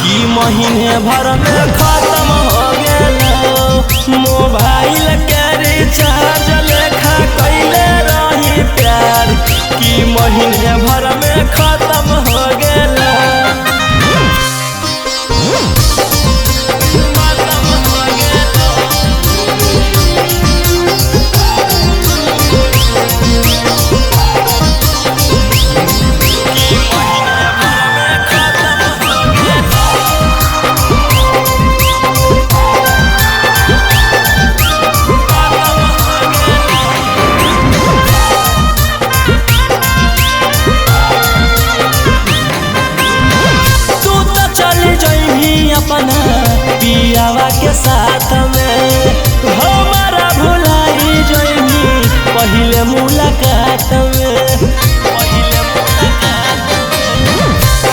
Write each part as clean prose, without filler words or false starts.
कि महीने भर में खत्म हो गेल। मोबाइल के रिचार्ज लेखा कैले रही प्यार कि महीने भर में खत्म हो गेल। अपना पियावा के साथ में हमारा भुलाई जोइनी पहले मुलाकात में।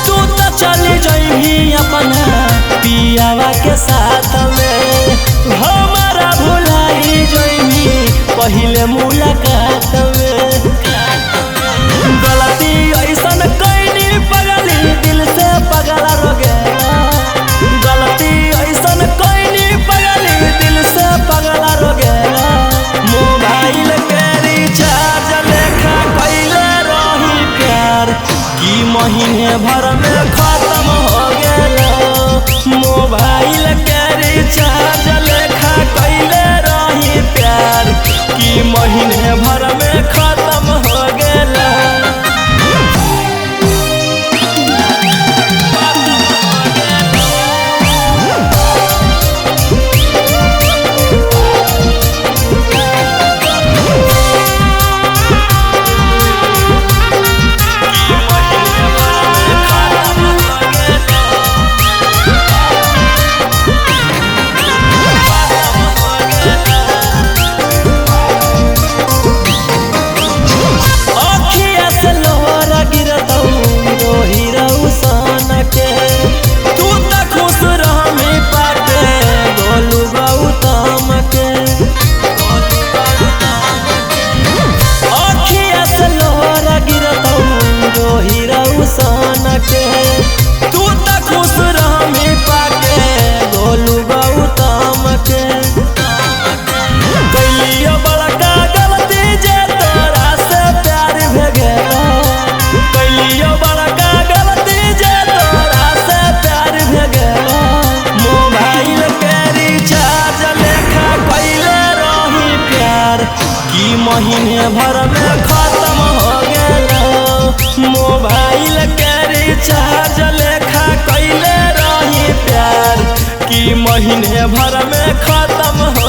तू तो चली जोइनी अपना पियावा के साथ में हमारा भुलाई जोइनी पहले मुलाकात में। गलती ऐसन कैनी पगली दिल से पगला रो गया। गलती ऐसन कैनी पगली दिल से पगला रो गया। मोबाइल के रिचार्ज लेखा कैले रही प्यार कि महीने भर में खत्म हो गेल। मोबाइल के रिचार्ज लेखा कैले रही प्यार कि महीने भर में खत्म हो गेल। तू तो खुश रही पाके गोलू गौतम के। कैलियो बड़का गलती जे तोरा से प्यार भे गेला। कैलियो बड़का गलती जे तोरा से प्यार भे गेला। मोबाइल के रिचार्ज लेखा कैले रही प्यार कि महीने भर में खत्म हो गेल। मोबाइल के रिचार्ज लेखा कैले रही प्यार कि महीने भर में खत्म हो